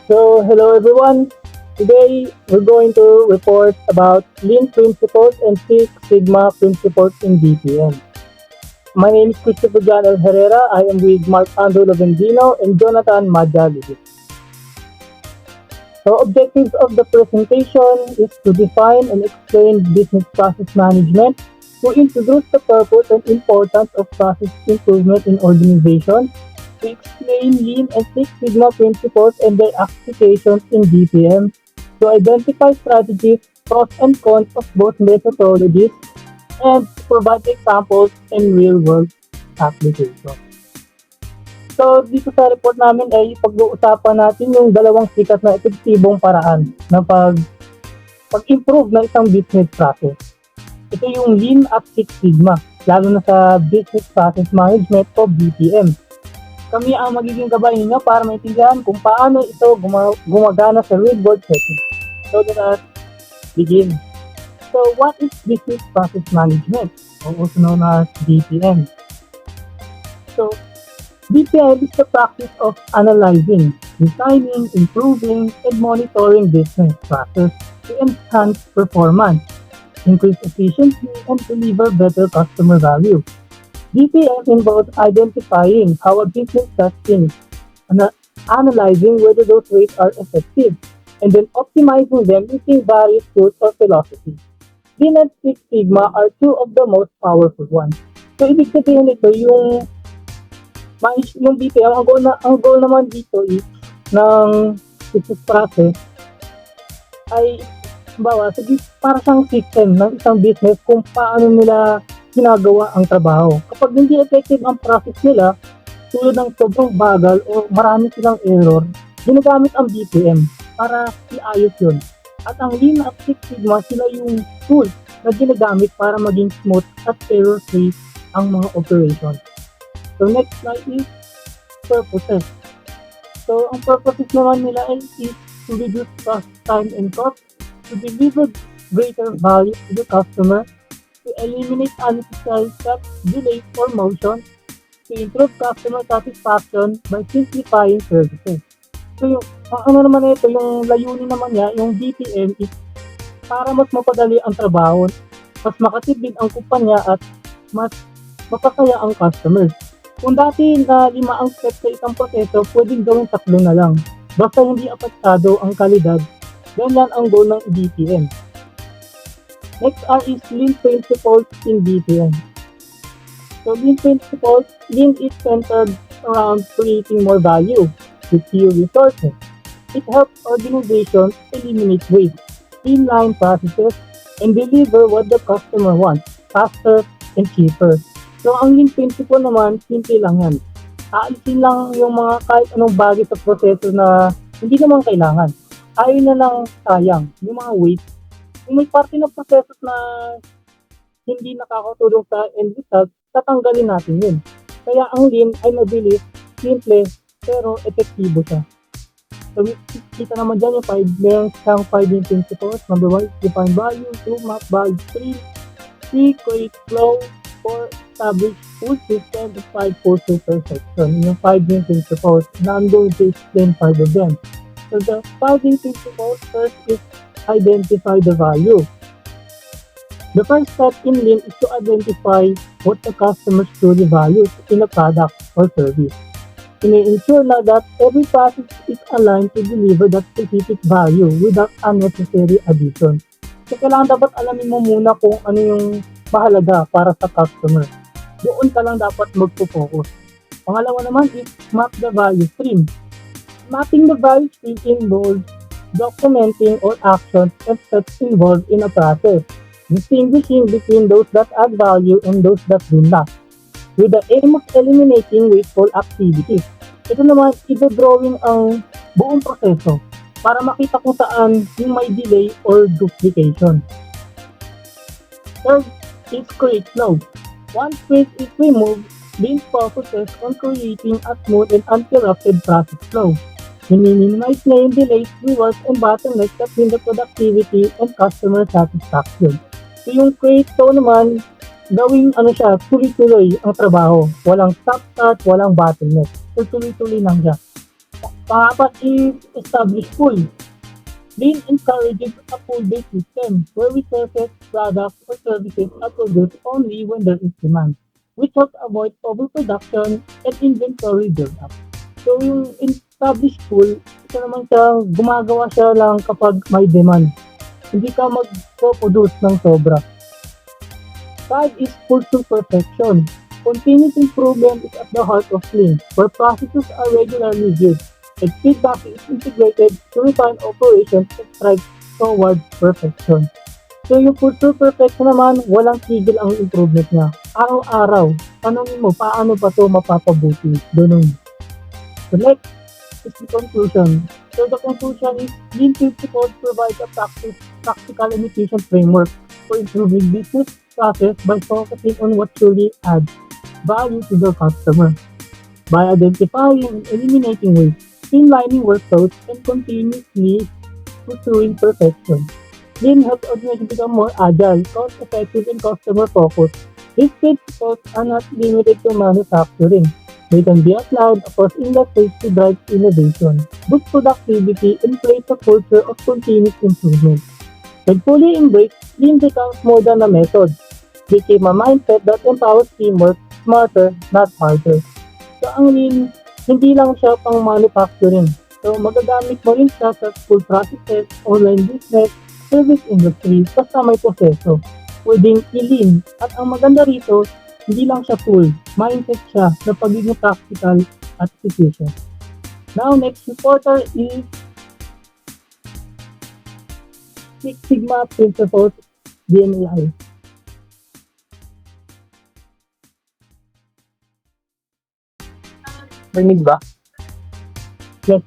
So, hello everyone. Today, we're going to report about Lean principles and Six Sigma principles in DPM. My name is Christopher John L. Herrera. I am with Mark Ando Lovendino and Jonathan Madjali. So, objectives of the presentation is to define and explain business process management, to introduce the purpose and importance of process improvement in organizations, to explain Lean and Six Sigma principles and their applications in DPM, to identify strategies, pros and cons of both methodologies, and to provide examples and real-world applications. So, dito sa report namin ay pag-uusapan natin yung dalawang sikat na epektibong paraan ng pag-improve ng isang business process. Ito yung Lean at Six Sigma, lalo na sa Business Process Management o BPM. Kami ang magiging gabay ninyo para maintindihan kung paano ito gumagana sa real-world setting. So, let us begin. So, what is Business Process Management, or also known as BPM? So, BPM is the practice of analyzing, designing, improving, and monitoring business process to enhance performance, increase efficiency, and deliver better customer value. BPM involves identifying how a business does things, analyzing whether those ways are effective, and then optimizing them using various tools or philosophies. Lean and Six Sigma are two of the most powerful ones. So, ibig sabihin nito yung BPM, ang goal naman dito is ng business process ay para siyang system ng isang business kung paano nila ginagawa ang trabaho. Kapag hindi effective ang process nila, tulad ng sobrang bagal o marami silang error, ginagamit ang BPM para iayos yun. At ang Lean at Six Sigma, sila yung tool na ginagamit para maging smooth at error-free ang mga operations. So, next slide is purposes. So, ang purposes naman nila is to reduce cost, time, and cost, to deliver greater value to the customer, to eliminate unnecessary steps, delays, or motion, to improve customer satisfaction by simplifying services. So, yung layunin naman niya, yung BPM is para mas mapadali ang trabaho, mas makatipid ang kumpanya at mas mapasaya ang customers. Kung dati na 5 ang step sa isang proseso, pwedeng gawin 3 na lang. Basta hindi apektado ang kalidad, ganyan ang goal ng BPM. Next is Lean principles in BPM. So, Lean principles, Lean is centered around creating more value with fewer resources. It helps organizations eliminate waste, streamline processes, and deliver what the customer wants, faster and cheaper. So, ang Lean principle naman, simple lang yan. Aalisin lang yung mga kahit anong bagay sa proseso na hindi naman kailangan. Ayaw na lang sayang, yung mga waste. Kung may parte ng proseso na hindi nakakatulong sa end result, tatanggalin natin yun. Kaya ang Lean ay mabilis, simple, pero epektibo siya. So, kita naman dyan yung 5 Lean principles. Number 1 is define value, 2 map value, 3 create flow, 4 establish full system, 5 foster perception. Yung 5 Lean principles, na I'm going to explain 5 of them. So the 5 Lean principles, first is identify the value. The first step in Lean is to identify what the customers truly values in a product or service. Ensure na that every process is aligned to deliver that specific value without unnecessary addition. So kailangan dapat alamin mo muna kung ano yung mahalaga para sa customer. Doon ka lang dapat magpo-focus. Pangalawa naman is map the value stream. Mapping the value stream involves documenting all actions and steps involved in a process, distinguishing between those that add value and those that do not, with the aim of eliminating wasteful activities. Ito naman, i-drawing ang buong proseso para makita kung saan yung may delay or duplication. Third is create flow. Once waste is removed, Lean focuses on creating a smooth and uninterrupted process flow. Minimize na yung delays, rewards, and bottlenecks that hinder productivity and customer satisfaction. So yung create flow naman, gawing tuloy-tuloy ang trabaho. Walang stop-start, walang bottleneck. So tuloy-tuloy lang siya. Pangapat is established pool. Lean encourages a pull-based system where resources, products, or services are produced only when there is demand, which helps avoid overproduction and inventory buildup. So yung established pool, ito naman siyang gumagawa siya lang kapag may demand. Hindi ka mag-produce ng sobra. Five is pursue perfection. Continuous improvement is at the heart of Lean, where processes are regularly reviewed and feedback is integrated to refine operations and strive toward perfection. So yung pursue perfection naman, walang tigil ang improvement niya. Araw-araw, tanongin mo, paano pa to mapapabuti? Ganun. The next is the conclusion. So the conclusion is Lean Principles provides a practical and efficient framework for improving business process by focusing on what truly adds value to the customer. By identifying and eliminating waste, streamlining workflows, and continuously pursuing perfection. Lean helps organizations become more agile, cost-effective, and customer-focused. These principles are not limited to manufacturing. They can be applied across industries to drive innovation, boost productivity, and create a culture of continuous improvement. When fully embraced, Lean becomes more than a method. It became a mindset that empowers teamwork smarter, not harder. So ang Lean, hindi lang siya pang manufacturing. So magagamit mo rin siya sa school processes, online business, service industry, basta may proseso. Pwedeng i-lean. At ang maganda rito, hindi lang siya tool, mindset siya na pagiging practical at efficient. Now, next reporter is Six Sigma Principles, DMAI. Marinig ba? Yes,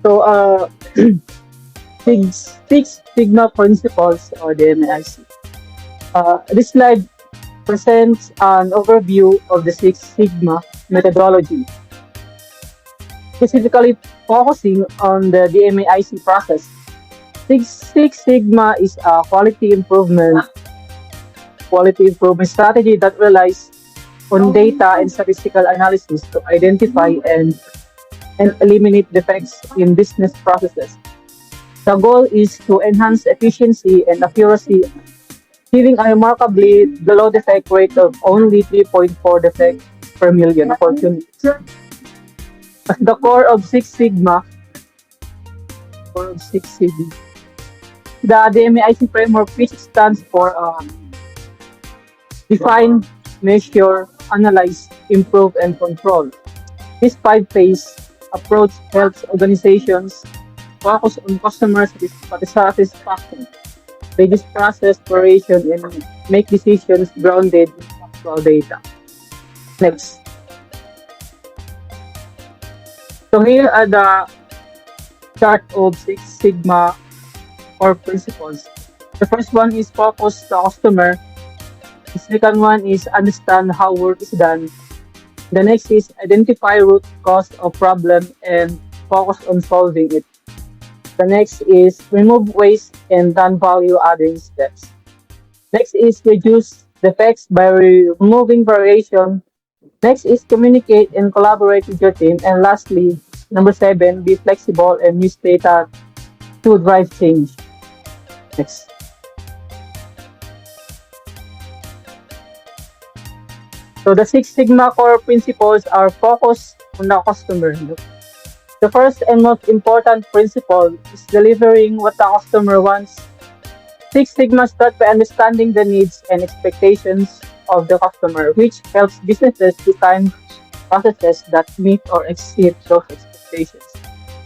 So, Six Sigma Principles or the MNGT. This slide presents an overview of the Six Sigma methodology, specifically focusing on the DMAIC process. Six Sigma is a quality improvement strategy that relies on data and statistical analysis to identify and eliminate defects in business processes. The goal is to enhance efficiency and accuracy, achieving a remarkably low defect rate of only 3.4 defects per million opportunities. At the core of Six Sigma, the DMAIC framework, which stands for define, measure, analyze, improve, and control. This five-phase approach helps organizations focus on customer satisfaction, reduce process variation, and make decisions grounded in actual data. Next. So here are the chart of Six Sigma core principles. The first one is focus the customer. The second one is understand how work is done. The next is identify root cause of problem and focus on solving it. The next is remove waste and non-value adding steps. Next is reduce defects by removing variation. Next is communicate and collaborate with your team. And lastly, number 7, be flexible and use data to drive change. Next. So the Six Sigma core principles are focused on the customer. The first and most important principle is delivering what the customer wants. Six Sigma starts by understanding the needs and expectations of the customer, which helps businesses design processes that meet or exceed those expectations.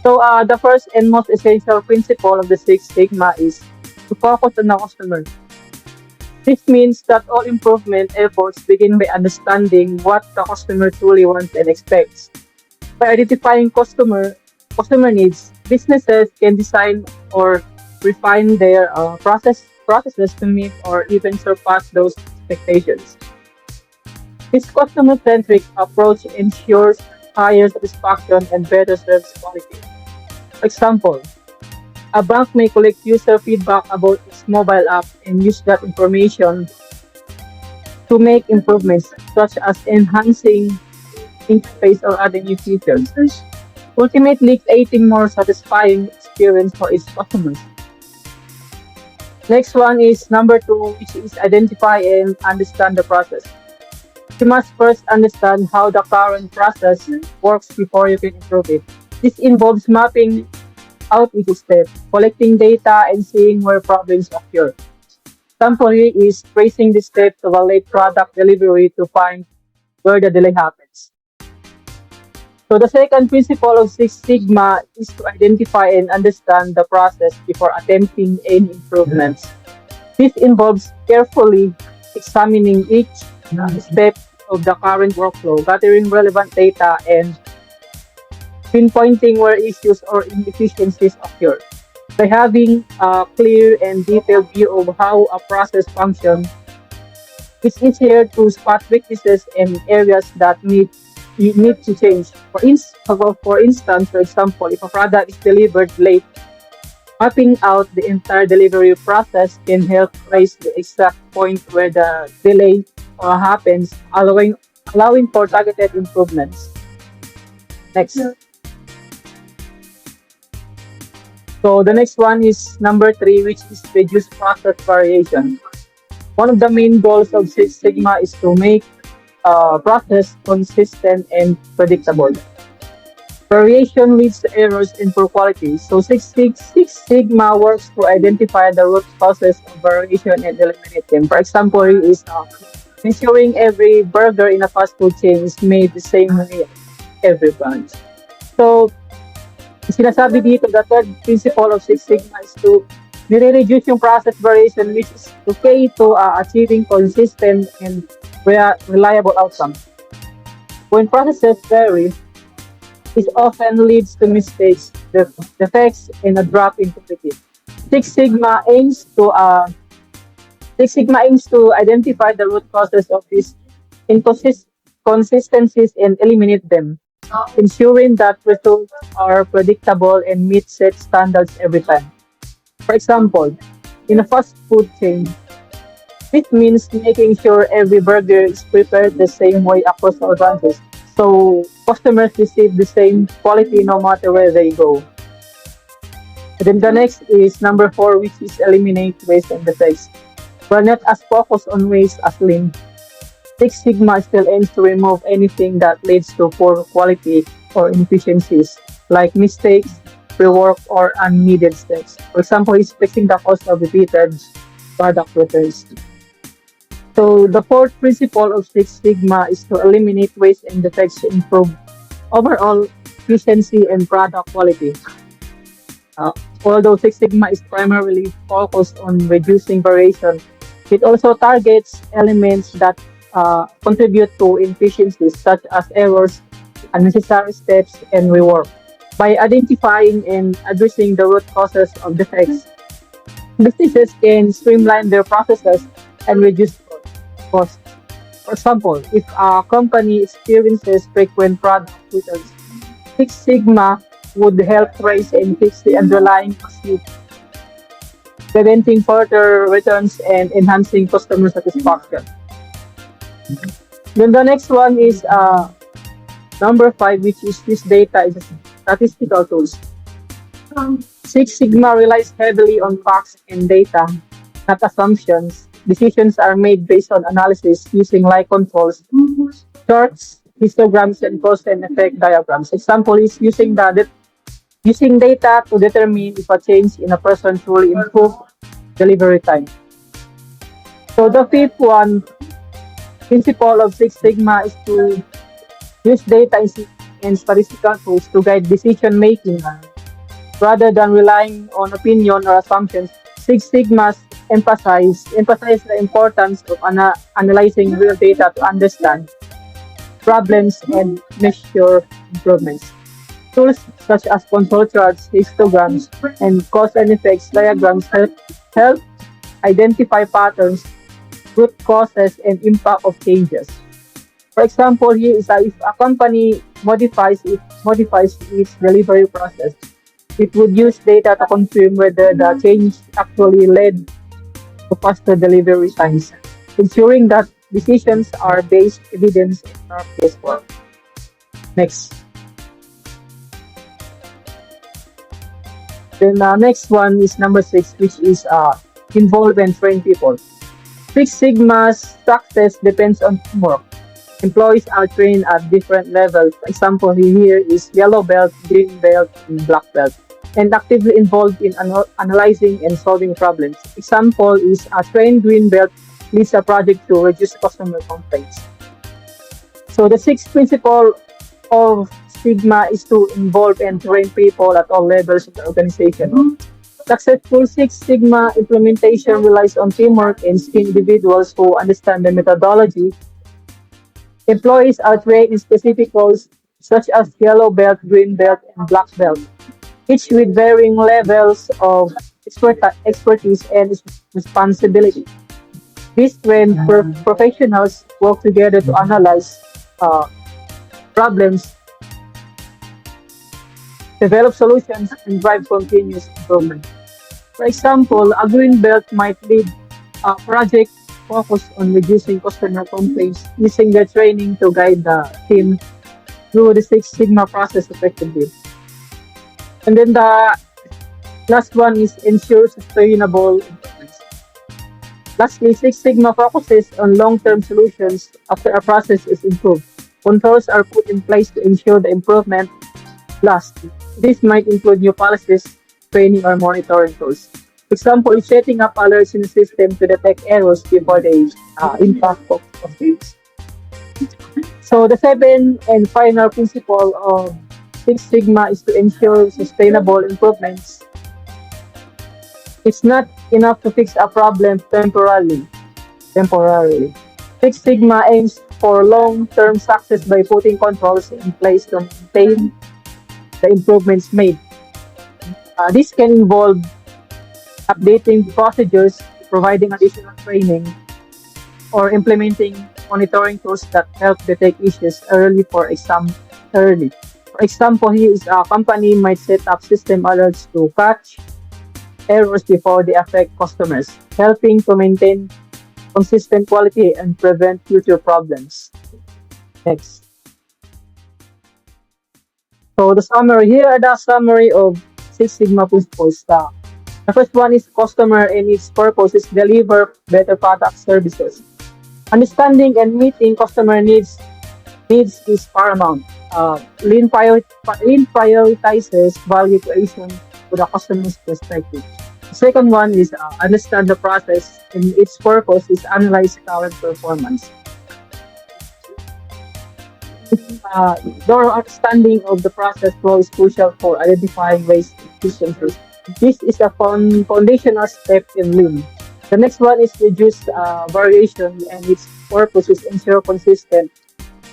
So the first and most essential principle of the Six Sigma is to focus on the customer. This means that all improvement efforts begin by understanding what the customer truly wants and expects. By identifying customer needs, businesses can design or refine their processes to meet or even surpass those expectations. This customer-centric approach ensures higher satisfaction and better service quality. For example, a bank may collect user feedback about its mobile app and use that information to make improvements such as enhancing interface, or adding new features, ultimately creating more satisfying experience for its customers. Next one is number two, which is identify and understand the process. You must first understand how the current process works before you can improve it. This involves mapping out each step, collecting data, and seeing where problems occur. Example here is tracing the steps of a late product delivery to find where the delay happens. So the second principle of Six Sigma is to identify and understand the process before attempting any improvements. This involves carefully examining each step of the current workflow, gathering relevant data, and pinpointing where issues or inefficiencies occur. By having a clear and detailed view of how a process functions, it's easier to spot weaknesses and areas that you need to change. For instance, for example, if a product is delivered late, mapping out the entire delivery process can help trace the exact point where the delay happens, allowing for targeted improvements. Next. So the next one is number three, which is reduce process variation. One of the main goals of Six Sigma is to make process consistent and predictable. Variation leads to errors in poor quality. So Six Sigma works to identify the root causes of variation and eliminate them. For example, is ensuring every burger in a fast food chain is made the same way every branch. So sinasabi dito, the third principle of Six Sigma is to nire-reduce yung process variation, which is okay to achieving consistent and reliable outcomes. When processes vary, this often leads to mistakes, defects, and a drop in quality. Six Sigma aims to identify the root causes of these inconsistencies and eliminate them, ensuring that results are predictable and meet set standards every time. For example, in a fast food chain, this means making sure every burger is prepared the same way across all branches, so customers receive the same quality no matter where they go. And then the next is number four, which is eliminate waste and defects. We're not as focused on waste as lean. Six Sigma still aims to remove anything that leads to poor quality or inefficiencies, like mistakes, rework, or unneeded steps. For example, is fixing the cost of repeated product returns. So the fourth principle of Six Sigma is to eliminate waste and defects to improve overall efficiency and product quality. Although Six Sigma is primarily focused on reducing variation, it also targets elements that contribute to inefficiencies such as errors, unnecessary steps, and rework. By identifying and addressing the root causes of defects, businesses can streamline their processes and reduce costs. For example, if a company experiences frequent product returns, Six Sigma would help trace and fix the underlying issue, preventing further returns and enhancing customer satisfaction. Then the next one is number five, which is this data is statistical tools. Six Sigma relies heavily on facts and data, not assumptions. Decisions are made based on analysis using like controls, charts, histograms, and cause and effect diagrams. Example is using data to determine if a change in a person truly improve delivery time. So the fifth one, principle of Six Sigma is to use data and statistical tools to guide decision making rather than relying on opinion or assumptions. Six Sigma emphasize the importance of analyzing real data to understand problems and measure improvements. Tools such as control charts, histograms, and cause and effects diagrams help identify patterns, root causes, and impact of changes. For example, here is if a company modifies its delivery process, it would use data to confirm whether the change actually led to faster delivery times, ensuring that decisions are based evidence and not guesswork. Next. Then next one is number 6, which is involve and train people. Six Sigma's success depends on teamwork. Employees are trained at different levels. For example, here is yellow belt, green belt, and black belt, and actively involved in analyzing and solving problems. Example is a trained green belt leads a project to reduce customer complaints. So the sixth principle of Sigma is to involve and train people at all levels of the organization. Successful Six Sigma implementation relies on teamwork and skilled individuals who understand the methodology. Employees are trained in specific roles such as yellow belt, green belt, and black belt, each with varying levels of expertise and responsibility. These trained professionals work together to analyze uh, problems, develop solutions, and drive continuous improvement. For example, a green belt might lead a project focused on reducing customer complaints using the training to guide the team through the Six Sigma process effectively. And then the last one is ensure sustainable improvements. Lastly, Six Sigma focuses on long-term solutions after a process is improved. Controls are put in place to ensure the improvement lasts. This might include new policies, training, or monitoring tools. Example is setting up alerts in the system to detect errors before they impact customers. So the seventh and final principle of Six Sigma is to ensure sustainable improvements. It's not enough to fix a problem temporarily. Six Sigma aims for long-term success by putting controls in place to maintain the improvements made. This can involve updating procedures, providing additional training, or implementing monitoring tools that help detect issues early. For example, here is a company might set up system alerts to catch errors before they affect customers, helping to maintain consistent quality and prevent future problems. Next. So the summary, here are the summary of Six Sigma principles. The first one is customer and its purpose is deliver better product services. Understanding and meeting customer needs is paramount. Lean prioritizes value creation with a customer's perspective. The second one is understand the process and its purpose is analyze current performance. Thorough understanding of the process flow is crucial for identifying waste efficiencies. This is a foundational step in Lean. The next one is reduce variation, and its purpose is ensure consistent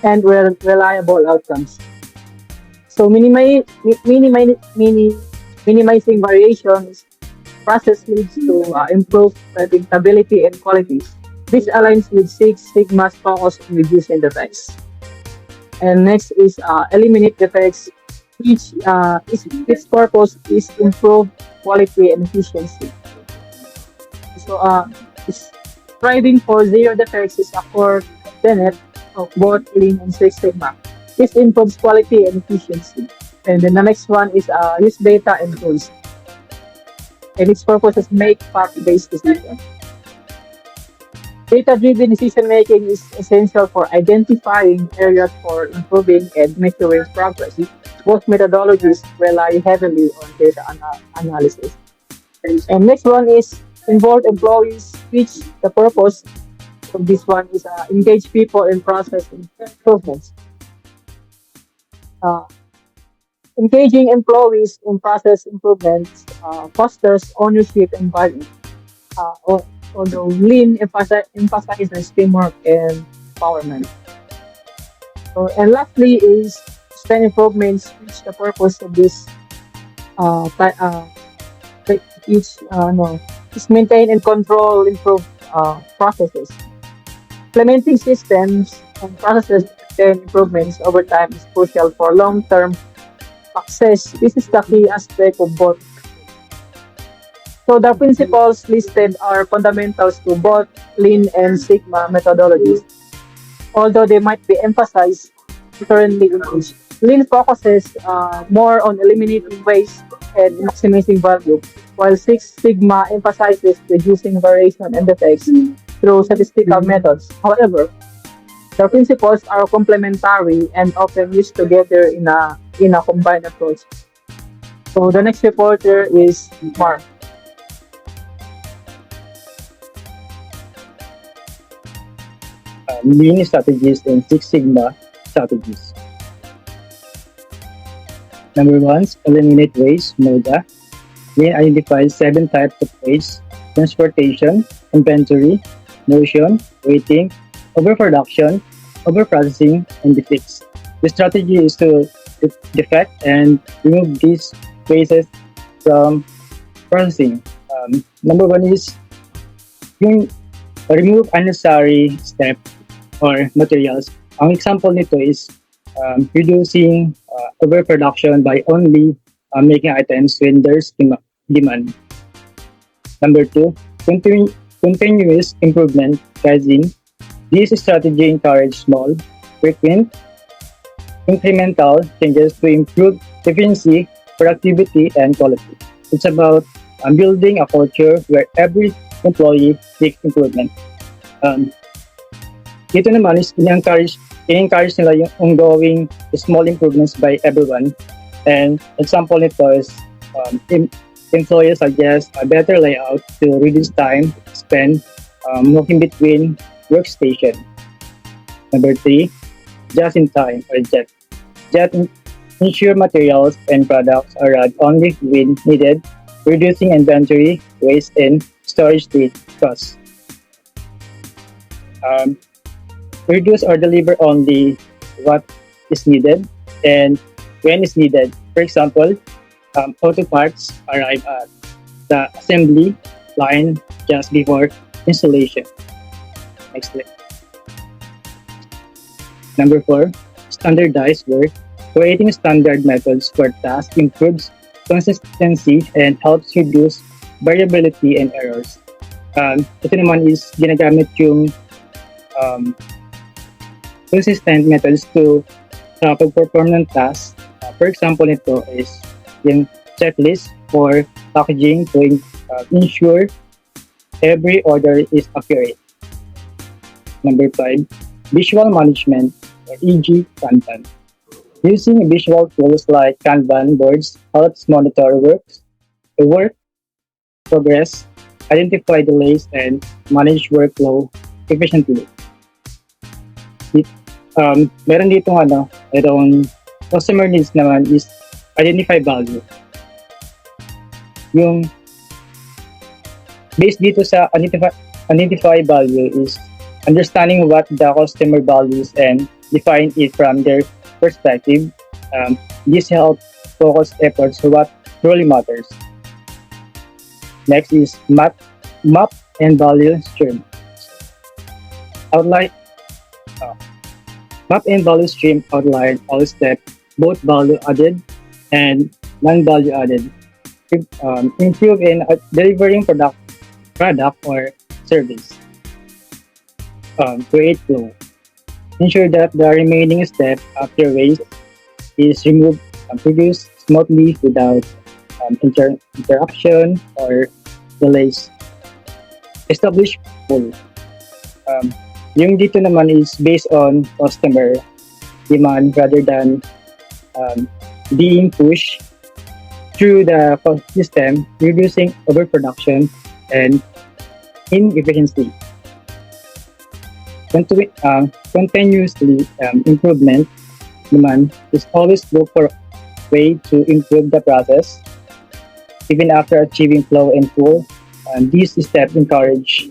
and reliable outcomes. So minimizing variations process leads to improved predictability and quality. This aligns with Six Sigma's focus on reducing defects. And next is eliminate defects. Its purpose is improve quality and efficiency. So striving for zero defects is a core tenet of both Lean and Six Sigma. This improves quality and efficiency. And then the next one is use data and tools. And its purpose is make fact-based decisions. Data-driven decision-making is essential for identifying areas for improving and measuring progress. Both methodologies rely heavily on data analysis. And next one is involve employees, which the purpose of this one is engage people in process improvements. Uh, Engaging employees in process improvements fosters ownership and value. Although Lean emphasizes teamwork and empowerment. So, and lastly is spend improvements, which the purpose of this each no, is maintain and control improve processes. Implementing systems and processes and improvements over time is crucial for long-term success. This is the key aspect of both. So the principles listed are fundamentals to both Lean and Sigma methodologies, although they might be emphasized differently in each. Lean focuses more on eliminating waste and maximizing value, while Six Sigma emphasizes reducing variation and defects through statistical methods. However, the principles are complementary and often used together in a combined approach. So the next reporter is Mark. Lean strategies and Six Sigma strategies. Number one, eliminate waste, MODA. Lean identifies 7 types of waste: transportation, inventory, motion, waiting, overproduction, overprocessing, and defects. The strategy is to defect and remove these wastes from processing. Number one is yung remove unnecessary step or materials. Ang example nito is reducing overproduction by only making items when there's demand. Number two, continuous improvement, Kaizen. This strategy encourages small, frequent, incremental changes to improve efficiency, productivity, and quality. It's about building a culture where every employee seeks improvement. Um, Dito naman is in-encourage nila yung ongoing small improvements by everyone. And example nito is employers suggest a better layout to reduce time spent walking between workstation. Number three, just in time or JET. JET ensure materials and products are run only when needed, reducing inventory, waste, and storage costs. Reduce or deliver only what is needed and when is needed. For example, auto parts arrive at the assembly line just before installation. Next slide. Number four, standardized work. Creating standard methods for tasks improves consistency and helps reduce variability and errors. Ito naman is ginagamit yung consistent methods to pag-perform ng task. For example, nito is yung checklist for packaging to ensure every order is accurate. Number five, visual management or e.g. Kanban. Using visual tools like Kanban boards helps monitor work progress, identify delays, and manage workflow efficiently. Meron dito itong customer needs naman is identify value. Yung based dito sa identify value is understanding what the customer values and define it from their perspective. This helps focus efforts on what truly matters. Next is map and value stream. Outline map and value stream outline all steps, both value added and non-value added. Improve in delivering product or service. Create flow. Ensure that the remaining step after waste is removed and produced smoothly without interruption or delays. Establish flow. Yung dito naman is based on customer demand rather than being pushed through the system, reducing overproduction and inefficiency. Continuously improvement naman is always look for way to improve the process even after achieving flow and full. These steps encourage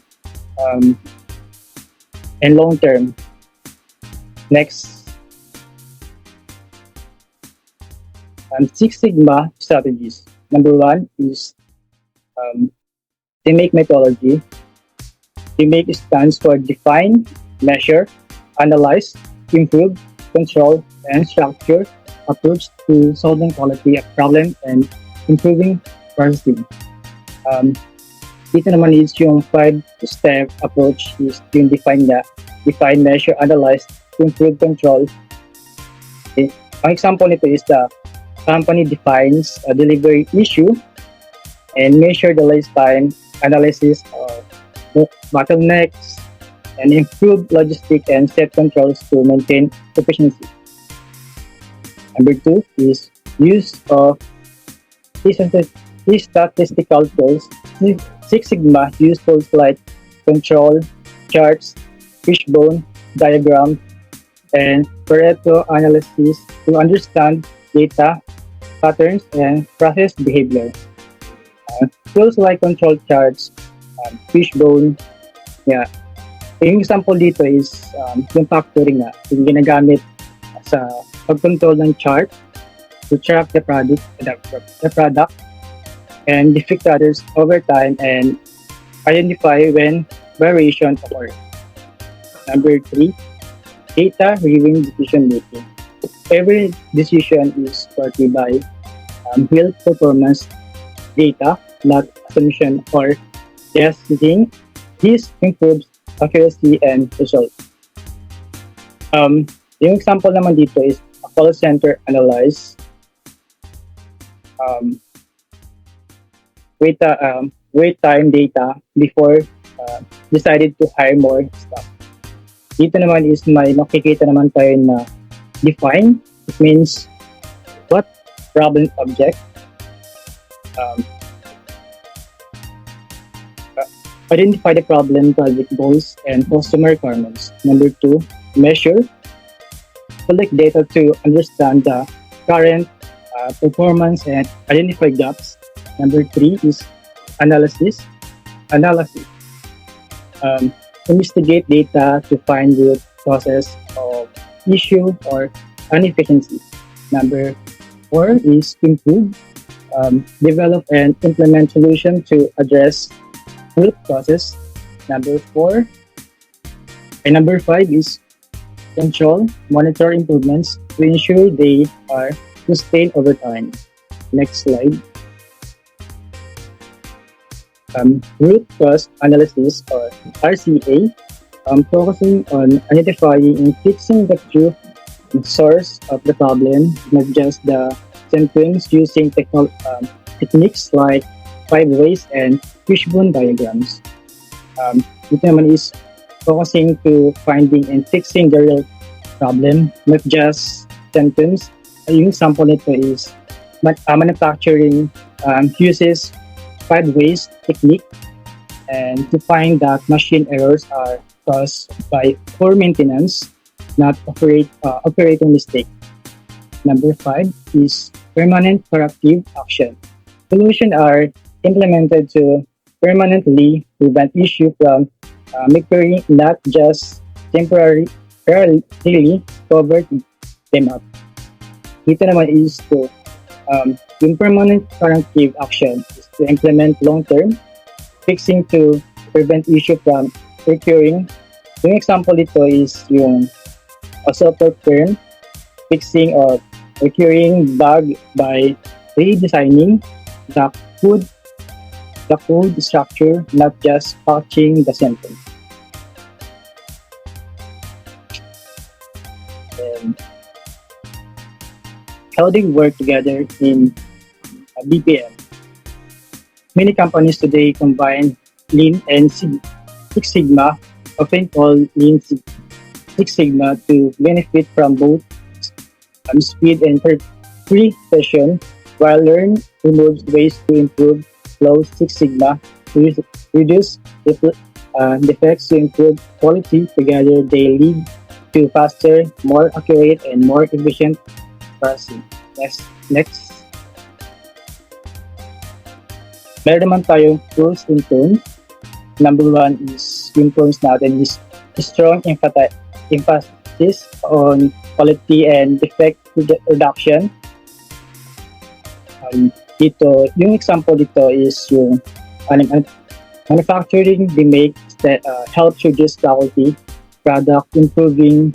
and long term. Next, Six Sigma strategies. Number one is TMAKE methodology. TMAKE stands for define, measure, analyze, improve, control, and structure approach to solving quality problem and improving processing. Dito naman is yung 5-step approach is yung define, measure, analyze, improve, control, Ang example nito is the company defines a delivery issue and measure the lifetime analysis of bottlenecks and improve logistic and set controls to maintain efficiency. Number two is use of these statistical tools. Six Sigma use tools like control charts, fishbone diagram, and Pareto analysis to understand data patterns and process behavior. Tools like control charts, fishbone, yeah. Yung example dito is yung factoring nga, yung ginagamit sa pag-control ng chart to track the product and defect others over time and identify when variation occurs. Number three, data-driven decision making. Every decision is supported by real performance data, not assumption or guessing. This improves accuracy and results. Yung example naman dito is a call center analyze wait time data before decided to hire more staff. Dito naman is may makikita naman tayo na define. It means what problem object. Identify the problem, project goals, and customer requirements. Number two, measure. Collect data to understand the current performance and identify gaps. Number three is analysis. Investigate data to find root causes of issue or inefficiency. Number four is improve. Develop and implement solution to address root causes. Number five is control, monitor improvements to ensure they are sustained over time. Next slide. Root cause analysis or RCA, focusing on identifying and fixing the true source of the problem, not just the symptoms, using techniques like 5 ways and fishbone diagrams. Ito naman is focusing to finding and fixing the real problem, not just symptoms. Yung example nito is manufacturing uses 5 ways technique and to find that machine errors are caused by poor maintenance, not operating mistake. Number 5 is permanent corrective action. Solutions are implemented to permanently prevent issue from recurring, not just temporarily cover them up. Dito naman is to yung permanent corrective action is to implement long-term fixing to prevent issue from recurring. Yung example dito is yung software firm fixing or recurring bug by redesigning the code structure, not just patching the sentence. And how they work together in BPM. Many companies today combine Lean and Six Sigma, often called Lean Six Sigma, to benefit from both speed and precision, while Learn removes ways to improve flow. Six Sigma reduce defects to improve quality. Together, they lead to faster, more accurate, and more efficient processing. Next. Meron naman tayong pros and cons. Number 1 is yung pros natin is strong emphasis on quality and defect reduction. Dito, yung example dito is yung manufacturing remakes that helps reduce quality, product improving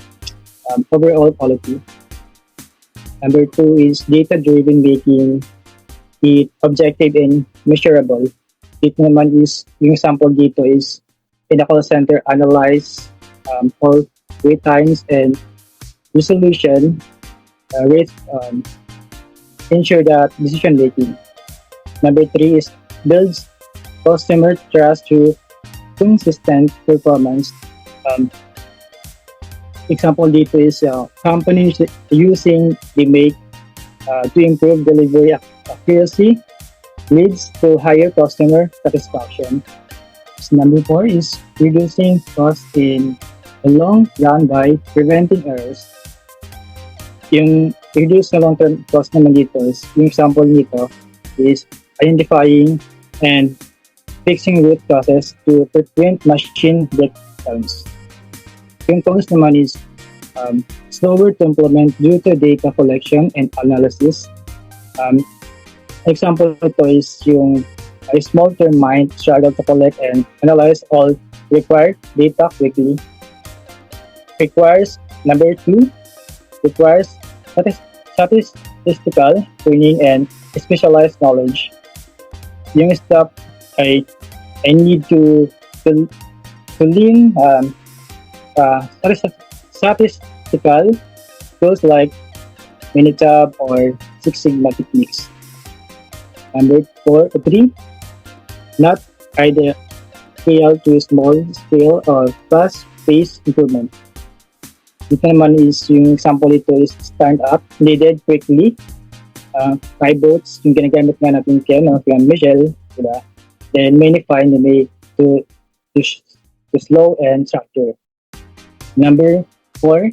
overall quality. Number 2 is data-driven, making it objective and measurable. It naman is, yung example dito is in the call center, analyze call wait times and resolution risk ensure that decision making. Number three is builds customer trust through consistent performance. Um, Example dito is companies using the make to improve delivery accuracy leads to higher customer satisfaction. So number four is reducing costs in the long run by preventing errors. Yung reduce na long-term cost naman dito is, yung example nito is identifying and fixing root causes to prevent machine breakdowns. Yung cons naman is slower to implement due to data collection and analysis. Example ito is yung a small term mind struggle to collect and analyze all required data quickly. Number two, requires statistical training and specialized knowledge. Yung step I need to learn statistical tools like Minitab or Six Sigma techniques. Number three, not either scale to small scale or fast-paced improvement. Ito naman is yung example ito is stand up, needed quickly. 5 votes, yung ginagamit nga natin Ken o kaya Michelle, diba? Then Manify na may to slow and structure. Number 4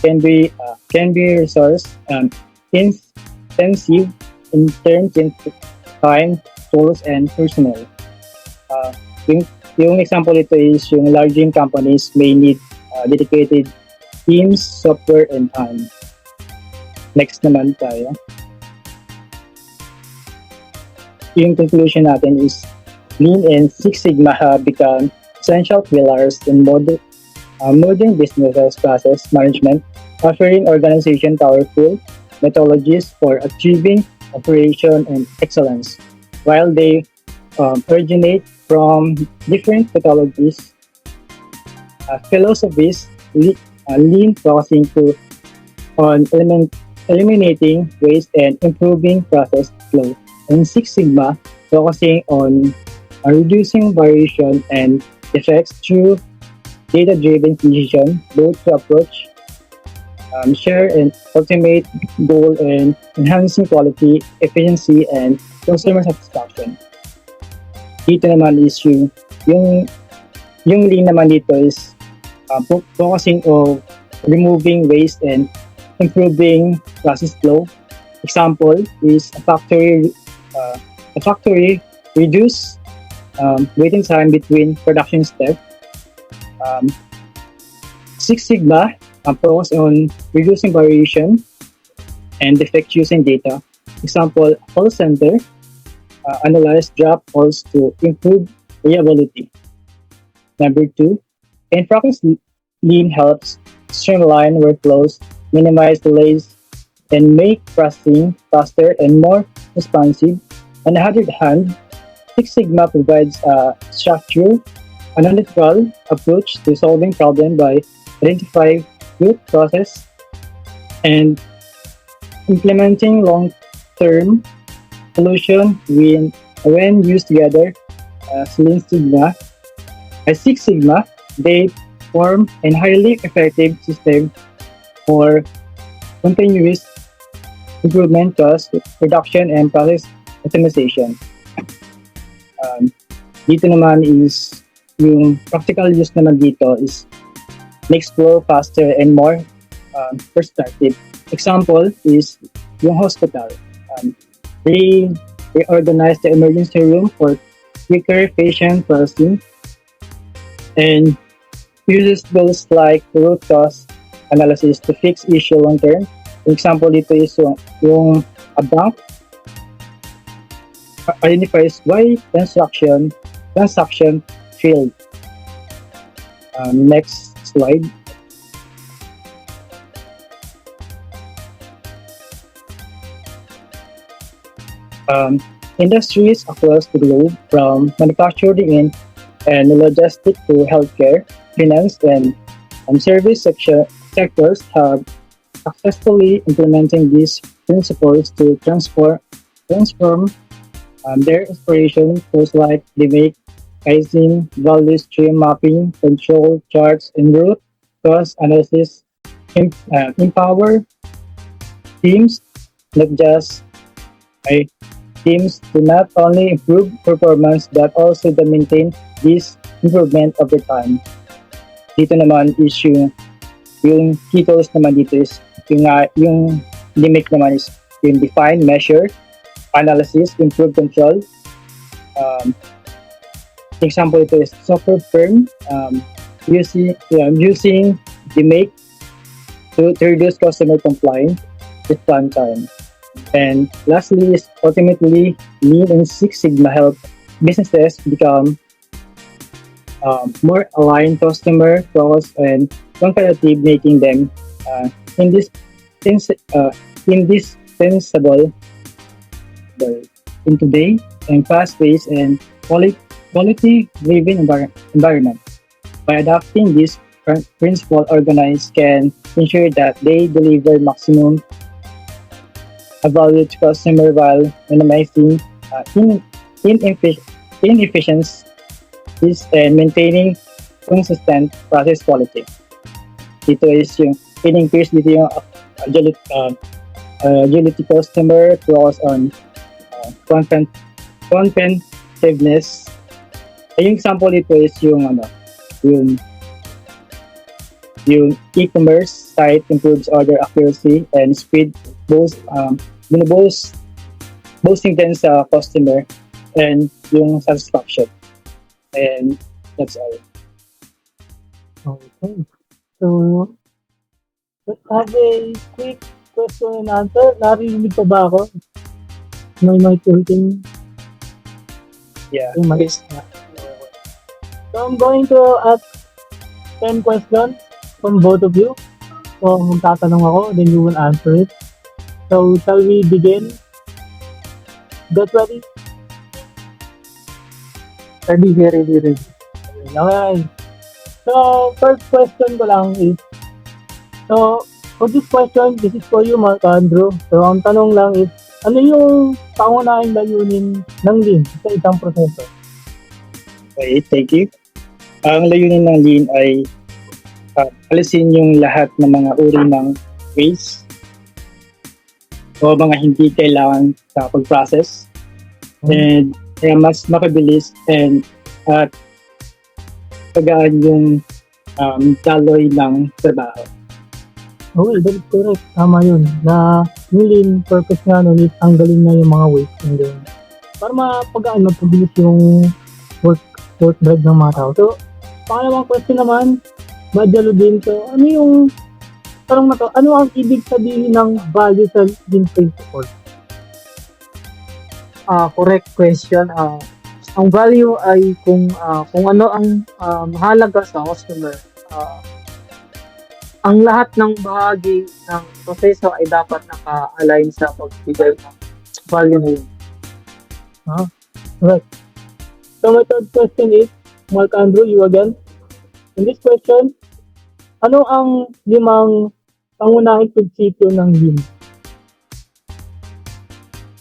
can be resource intensive in terms of time, tools, and personnel. Yung example ito is yung larger companies may need dedicated teams, software, and time. Next naman tayo. Yung conclusion natin is Lean and Six Sigma have become essential pillars in modern business process management, offering organization powerful methodologies for achieving operation and excellence. While they originate from different methodologies, philosophies, lean focusing on eliminating waste and improving process flow, and Six Sigma focusing on reducing variation and effects through data-driven decision, both to approach, share and ultimate goal in enhancing quality, efficiency, and customer satisfaction. Dito naman is yung lean naman dito is focusing on removing waste and improving process flow. Example is a factory reduce waiting time between production steps. Six Sigma focus on reducing variation and defects using data. Example, call center analyze drop calls to improve reliability. Number 2, in practice, lean helps streamline workflows, minimize delays, and make processing faster and more responsive. On the other hand, Six Sigma provides a structured, analytical approach to solving problems by identifying root process and implementing long-term solution when used together as Lean Sigma. As Six Sigma, they form a highly effective system for continuous improvement, cost reduction, and process optimization. Dito naman is yung practical use naman dito is makes flow faster and more perspective. Example is yung hospital. They organize the emergency room for quicker patient processing and uses tools like root cause analysis to fix issue long term. Example dito is yung a bank identifies why transaction failed. Next slide. Industries across the globe, from manufacturing and logistics to healthcare, finance, and service sectors have Successfully implementing these principles to transform their inspiration tools like they make Kaizen, value stream mapping, control charts, and root cause analysis empower teams, not just I teams to not only improve performance but also to maintain this improvement over time. Dito naman is yung key tools naman dito is yung limit naman is yung define, measure, analysis, improve control. Um, example ito is software firm using the make to reduce customer complaint response time. And lastly is ultimately Lean and Six Sigma help businesses become more aligned customer focused and competitive, making them uh, in this indispensable in today and fast-paced and quality-driven environment. By adopting this principle, organized can ensure that they deliver maximum value to customer while minimizing inefficiencies and maintaining consistent process quality. Dito is yung in-increase dito yung agility customer focus on contentiveness. Yung example dito is yung yung e-commerce site improves order accuracy and speed, boosting din sa customer and yung satisfaction. And that's all. Okay. So, let's have a quick question and answer. Narinig pa ba ako? May talking. Yeah. Okay, Yes. So, I'm going to ask 10 questions from both of you. So, magtatanong ako, then you will answer it. So, shall we begin? Get ready? Ready. Okay. So, first question ko lang is, so, for this question, this is for you, Mark Andrew. So, ang tanong lang is, ano yung pangunahing layunin ng Lean sa isang proseso? Okay, thank you. Ang layunin ng Lean ay alisin yung lahat ng mga uri ng waste o mga hindi kailangan sa pag-process and mas mapabilis and pagaan yung daloy ng trabaho. Okay, that is correct. Tama yun. Na yung Lean purpose nga nun is tanggalin na yung mga waste. And then, para mapagaan, mapabilis yung work drive ng mga tao. So, pangalawang question naman, Badjalo din. So, ano yung tanong na to? Ano ang ibig sabihin ng value sa Lean principle? Correct question. Ang value ay kung ano ang mahalaga sa customer. Ang lahat ng bahagi ng proseso ay dapat naka-align sa pagbigay ng value na yun. Right. So, my third question is, Mark Andrew, you again. In this question, ano ang 5 pangunahing prinsipyo ng Lean?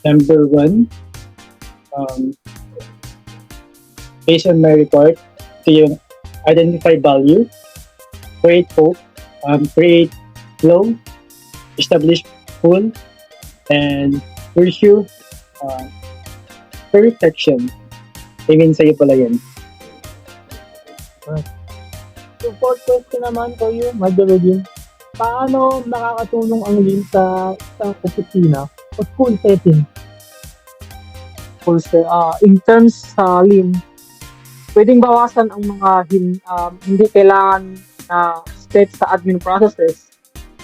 Number 1, based on my report, ito yung identify value, create hope, create flow, establish pool, and pursue perfection. I mean, sa'yo pala yan. So, fourth question naman for you, Madalogin. Paano nakakatulong ang Lean sa opisina o school setting? In terms sa Lean, pwedeng bawasan ang mga hindi kailangan na steps sa admin processes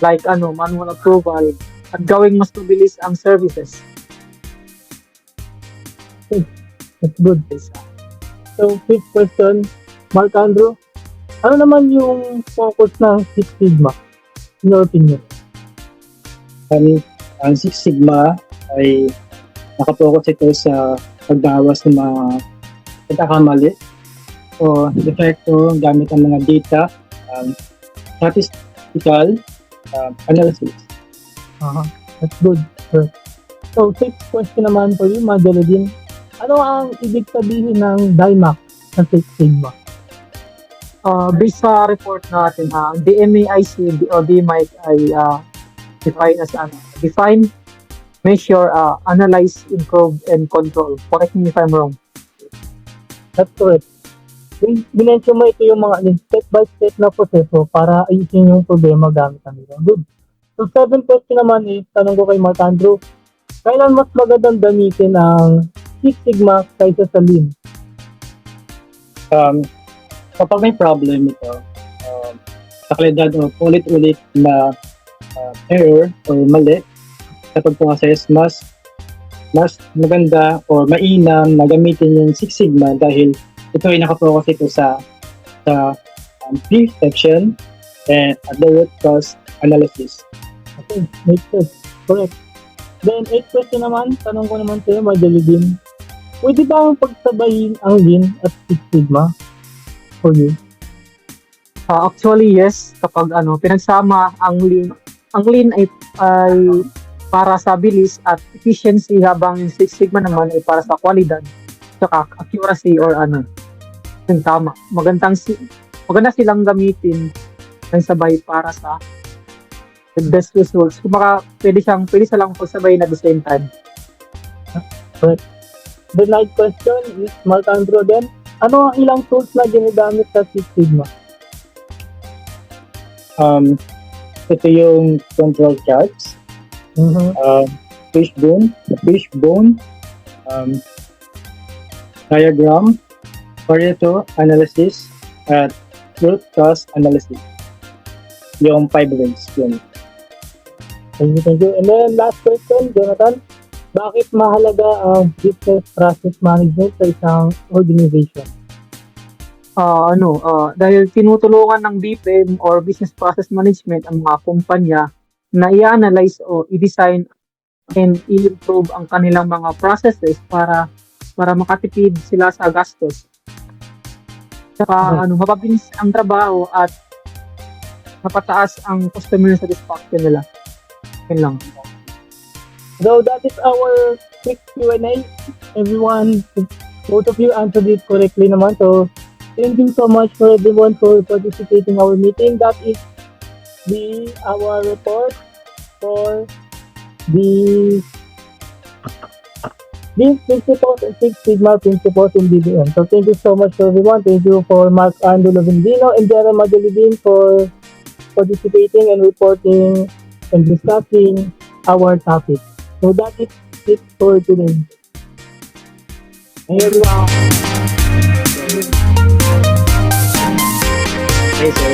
like manual approval at gawing mas mabilis ang services. That's good. So, fifth question, Mark Andrew. Ano naman yung focus ng Six Sigma, in your opinion? Ang Six Sigma ay nakapokus ito sa pagbawas ng mga pagkakamali o defecto gamit ang mga data, statistical analysis That's good, sir. So, sixth question naman for you, Madeline. Ano ang ibig sabihin ng DIMAC sa Six Sigma? Based sa report natin, ang DMAIC o DMAIC ay defined as define, measure, analyze, improve, and control. Correct me if I'm wrong. That's correct. Binention mo ito yung mga step-by-step na proseso para ayusin yung problema gamit ang ito. Good. So, seventh question naman is, tanong ko kay Mark Andrew, kailan mas magandang gamitin ang Six Sigma kaysa sa Lean? Kapag may problem ito, sa kalidad o ulit-ulit na error or mali sa pag-process, mas maganda or mainam na gamitin yung Six Sigma dahil ito ay nakapokus ito sa pre-section and at the root cause analysis. Okay, makes sense. Correct. Then, eighth question naman, tanong ko naman sa'yo, Madeline. Pwede ba ang pagsabayin ang Lean at Six Sigma for you? Actually, yes. Kapag pinagsama ang Lean ay para sa bilis at efficiency, habang yung Six Sigma naman ay para sa kwalidad, saka accuracy or yung tama. Maganda silang gamitin ng sabay para sa the best results. Kung pwede silang pagsabayin at the same time. Correct. The ninth question is, Mark Andrew din, ano ang ilang tools na ginagamit sa Six Sigma? Ito yung control charts, fishbone, diagram, Pareto analysis, at root cause analysis. Yung 5 ways yun. Thank you. And then last question, Jonathan, bakit mahalaga ang business process management sa isang organization? Dahil tinutulungan ng BPM or Business Process Management ang mga kumpanya na i-analyze o i-design and i-improve ang kanilang mga processes para makatipid sila sa gastos. Saka mapabilis ang trabaho at mapataas ang customer satisfaction nila. Yun lang. So that is our quick Q&A. Everyone, both of you answered it correctly naman. So thank you so much for everyone for participating in our meeting. That is our report for the these principles and Six Sigma principles in BBM. So thank you so much to everyone. Thank you for Mark Andrew Lovendino and Jeremy Madeline for participating and reporting and discussing our topic. So that is it for today. Thank you everyone. Okay, so